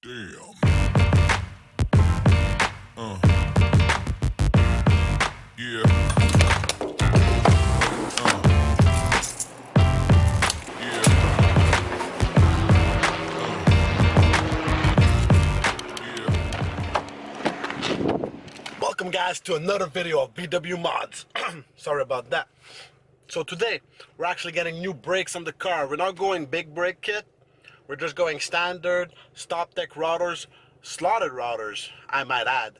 Damn. Yeah. Yeah. Welcome guys to another video of BW Mods. Sorry about that. So today we're actually getting new brakes on the car. We're not going big brake kit. We're just going standard stop deck routers, slotted routers I might add.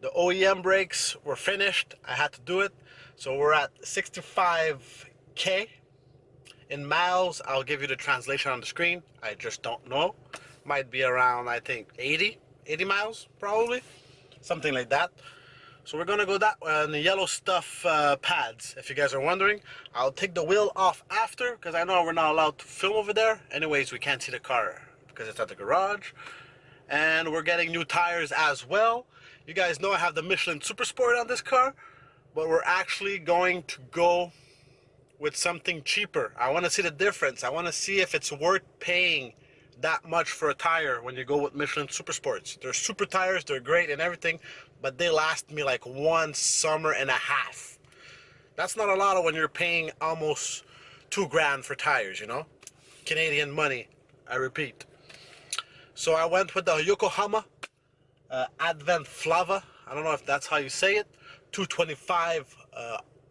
The OEM brakes were finished. I had to do it. So we're at 65k in miles. I'll give you the translation on the screen. I just don't know. Might be around, I think 80 miles probably, something like that. So we're gonna go that on the yellow stuff pads. If you guys are wondering, I'll take the wheel off after because I know we're not allowed to film over there. Anyways, we can't see the car because it's at the garage. And we're getting new tires as well. You guys know I have the Michelin Super Sport on this car, but we're actually going to go with something cheaper. I want to see the difference. I want to see if it's worth paying that much for a tire when you go with Michelin Super Sports. They're super tires, they're great and everything, but they last me like 1 summer and a half. That's not a lot of when you're paying almost 2 grand for tires, you know? Canadian money, I repeat. So I went with the Yokohama Advent Flava. I don't know if that's how you say it. 225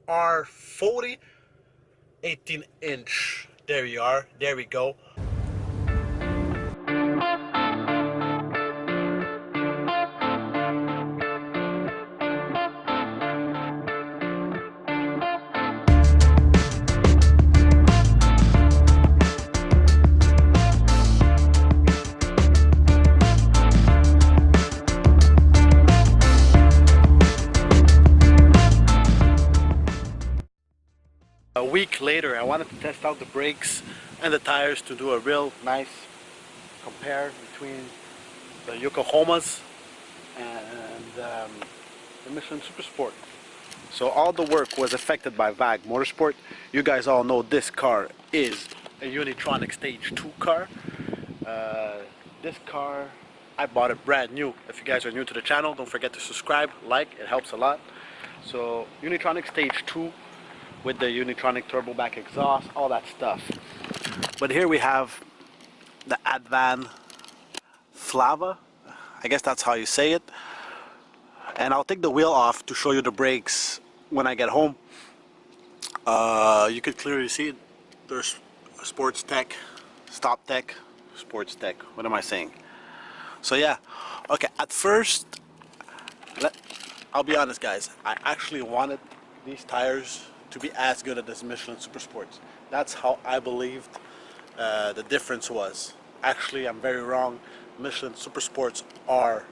R40, 18 inch. There you are, there we go. A week later, I wanted to test out the brakes and the tires to do a real nice compare between the Yokohamas and the Michelin Super Sport. So all the work was affected by VAG Motorsport. You guys all know this car is a unitronic stage 2 car. This car, I bought it brand new. If you guys are new to the channel, don't forget to subscribe, like, it helps a lot. So unitronic stage 2 with the unitronic turbo back exhaust, all that stuff. But here we have the Advan Flava, I guess that's how you say it. And I'll take the wheel off to show you the brakes when I get home. You can clearly see it. There's sports tech, stop tech, sports tech. What am I saying? So yeah, okay, at first, I'll be honest guys, I actually wanted these tires to be as good as Michelin Super Sports. That's how I believed the difference was. Actually, I'm very wrong. Michelin Super Sports are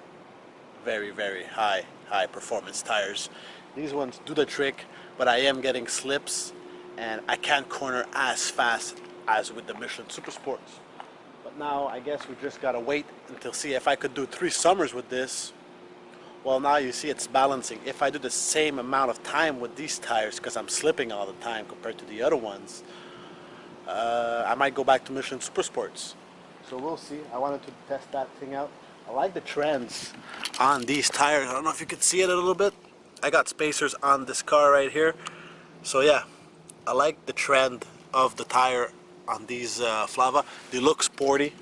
very, very high performance tires. These ones do the trick, but I am getting slips and I can't corner as fast as with the Michelin Super Sports. But now I guess we just gotta wait until see if I could do 3 summers with this. Well, now you see it's balancing. If I do the same amount of time with these tires, because I'm slipping all the time compared to the other ones, I might go back to Michelin Super Sports. So we'll see. I wanted to test that thing out. I like the trends on these tires. I don't know if you can see it a little bit. I got spacers on this car right here. So yeah, I like the trend of the tire on these Flava. They look sporty.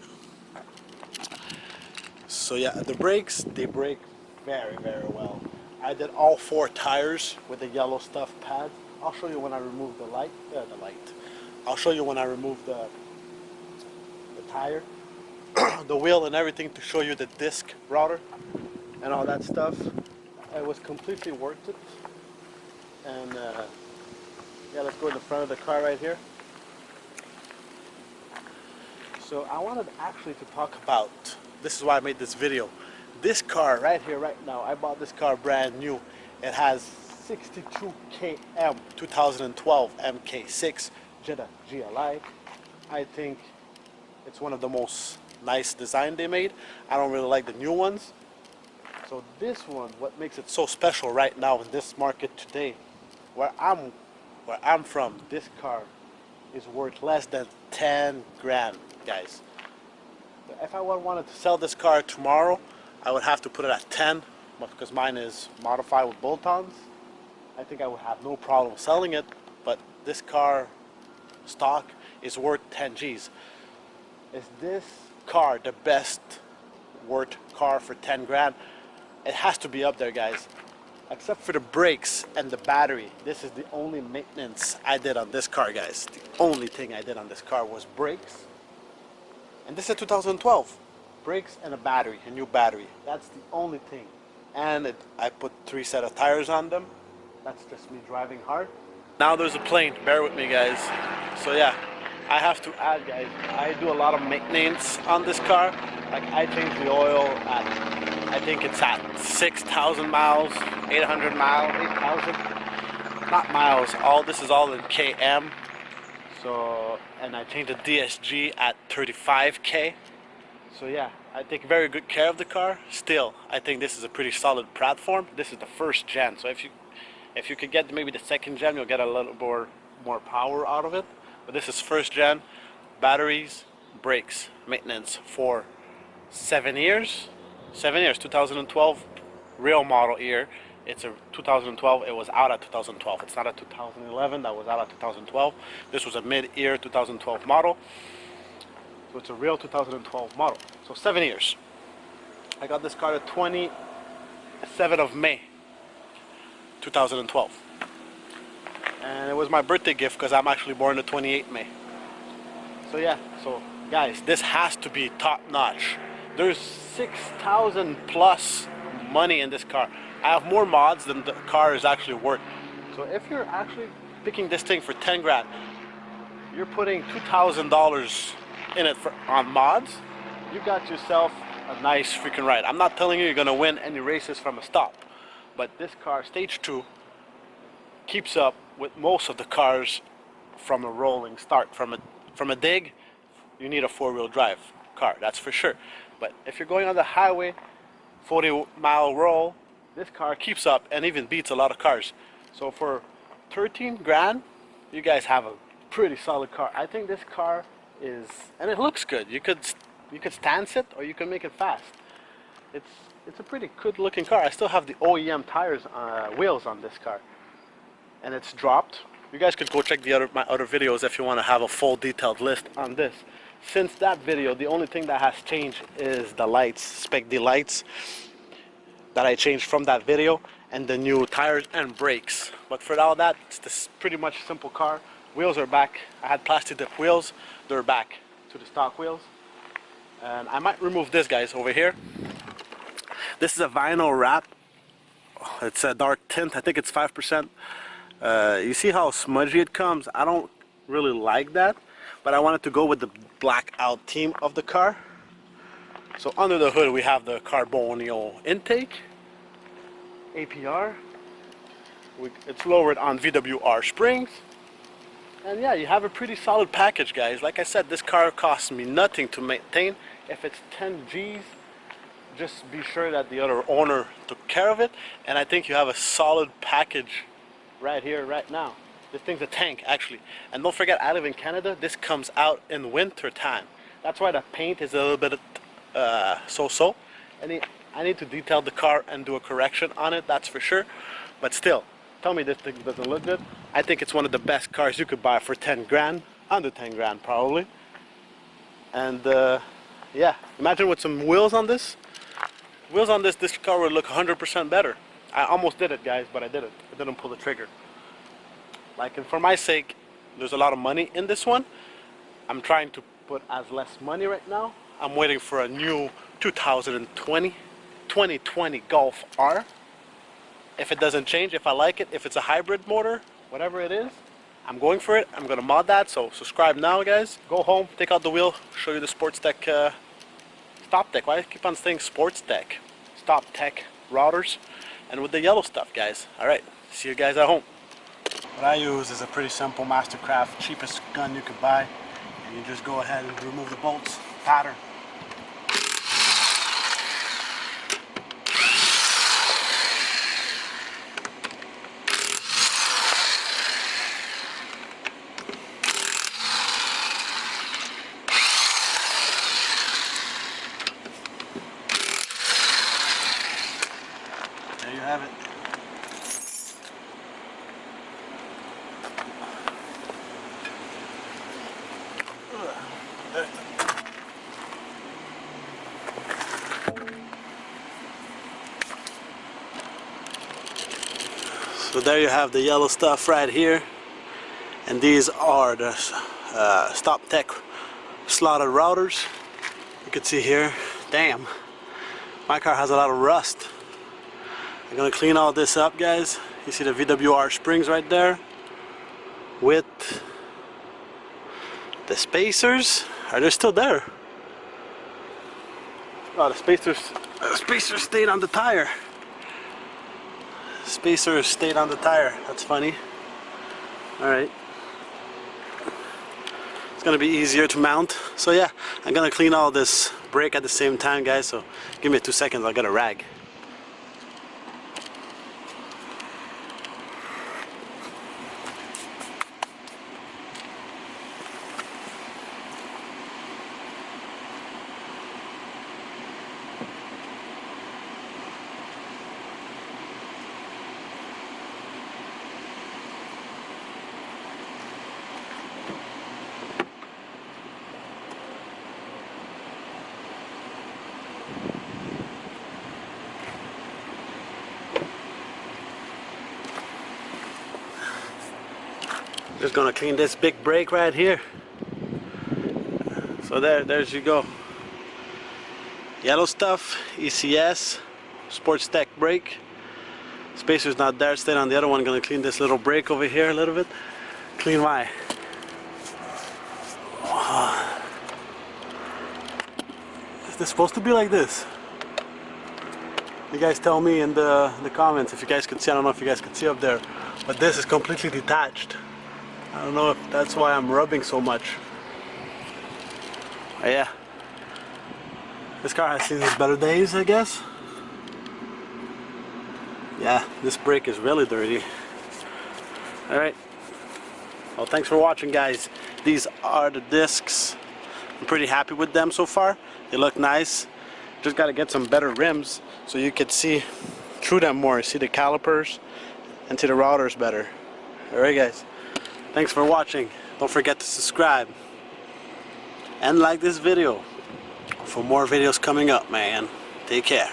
So yeah, the brakes, they brake very, very well. I did all 4 tires with the yellow stuff pad. I'll show you when I remove the light. I'll show you when I remove the tire, the wheel and everything, to show you the disc router and all that stuff. It was completely worth it. And yeah, let's go in the front of the car right here. So I wanted actually to talk about, this is why I made this video. This car right here, right now, I bought this car brand new. It has 62 km 2012 MK6 Jetta GLI. I think it's one of the most nice design they made. I don't really like the new ones. So this one, what makes it so special right now in this market today, where I'm from, this car is worth less than 10 grand, guys. If I wanted to sell this car tomorrow, I would have to put it at 10, but because mine is modified with bolt-ons, I think I would have no problem selling it. But this car stock is worth 10 G's. Is this car the best worth car for 10 grand? It has to be up there, guys. Except for the brakes and the battery. This is the only maintenance I did on this car, guys. The only thing I did on this car was brakes. And this is 2012. Brakes and a battery, a new battery. That's the only thing. And I put 3 set of tires on them. That's just me driving hard. Now there's a plane. Bear with me, guys. So yeah, I have to add, guys, I do a lot of maintenance on this car. Like I change the oil at, I think it's at 6,000 miles, 800 miles, 8,000. Not miles, this is all in km. So, and I change the DSG at 35k. So yeah, I take very good care of the car. Still, I think this is a pretty solid platform. This is the first gen, so if you could get maybe the second gen, you'll get a little more power out of it. But this is first gen. Batteries, brakes, maintenance for 7 years. 7 years, 2012, real model year. It's a 2012, it was out at 2012. It's not a 2011, that was out at 2012. This was a mid-year 2012 model. So it's a real 2012 model. So 7 years. I got this car the 27th of May, 2012. And it was my birthday gift because I'm actually born the 28th May. So yeah, so guys, this has to be top notch. There's 6,000 plus money in this car. I have more mods than the car is actually worth. So if you're actually picking this thing for 10 grand, you're putting $2,000 in it on mods, you got yourself a nice freaking ride. I'm not telling you you're gonna win any races from a stop, but this car, stage 2, keeps up with most of the cars from a rolling start. From a dig, you need a 4-wheel drive car, that's for sure. But if you're going on the highway, 40-mile roll, this car keeps up and even beats a lot of cars. So for 13 grand, you guys have a pretty solid car. I think this car is, and it looks good. You could stance it or you can make it fast. It's a pretty good looking car. I still have the OEM tires, wheels on this car, and it's dropped. You guys could go check my other videos if you want to have a full detailed list on this. Since that video, the only thing that has changed is the lights, Spec D lights that I changed from that video, and the new tires and brakes. But for all that, it's this pretty much simple car. Wheels are back. I had plastic dip wheels. They're back to the stock wheels. And I might remove this, guys, over here. This is a vinyl wrap. It's a dark tint. I think it's 5%. You see how smudgy it comes? I don't really like that, but I wanted to go with the blackout theme of the car. So under the hood we have the Carbonio intake, APR. It's lowered on VWR springs. And yeah, you have a pretty solid package, guys. Like I said, this car costs me nothing to maintain. If it's 10 G's, just be sure that the other owner took care of it. And I think you have a solid package right here, right now. This thing's a tank, actually. And don't forget, I live in Canada. This comes out in winter time. That's why the paint is a little bit so-so. I need to detail the car and do a correction on it, that's for sure. But still, tell me this thing doesn't look good. I think it's one of the best cars you could buy for 10 grand, under 10 grand probably. And yeah, imagine with some wheels on this. Wheels on this car would look 100% better. I almost did it, guys, but I didn't. I didn't pull the trigger. Like, and for my sake, there's a lot of money in this one. I'm trying to put as less money right now. I'm waiting for a new 2020 Golf R. If it doesn't change, if I like it, if it's a hybrid motor, whatever it is, I'm going for it. I'm gonna mod that, so subscribe now, guys. Go home, take out the wheel, show you the Sports Tech Stop Tech. Why do I keep on saying Sports Tech? Stop Tech routers, and with the yellow stuff, guys. Alright, see you guys at home. What I use is a pretty simple Mastercraft, cheapest gun you could buy. And you just go ahead and remove the bolts, pattern. There you have it. So there you have the yellow stuff right here, and these are the Stop Tech slotted routers. You can see here, damn, my car has a lot of rust. I'm gonna clean all this up, guys. You see the VWR springs right there with the spacers. Are they still there? Oh, the spacers stayed on the tire. Spacers stayed on the tire. That's funny. Alright. It's gonna be easier to mount. So yeah, I'm gonna clean all this brake at the same time, guys. So give me 2 seconds, I'll get a rag. Just gonna clean this big brake right here. So there's you go. Yellow stuff, ECS, Sports Tech brake. Spacer's not there, stayed on the other one. Gonna clean this little brake over here a little bit. Clean my. Is this supposed to be like this? You guys tell me in the comments if you guys can see. I don't know if you guys can see up there, but this is completely detached. I don't know if that's why I'm rubbing so much. But yeah, this car has seen its better days, I guess. Yeah, this brake is really dirty. Alright, well, thanks for watching, guys. These are the discs. I'm pretty happy with them so far. They look nice. Just gotta get some better rims so you can see through them more, see the calipers and see the routers better. Alright, guys, thanks for watching. Don't forget to subscribe and like this video for more videos coming up, man. Take care.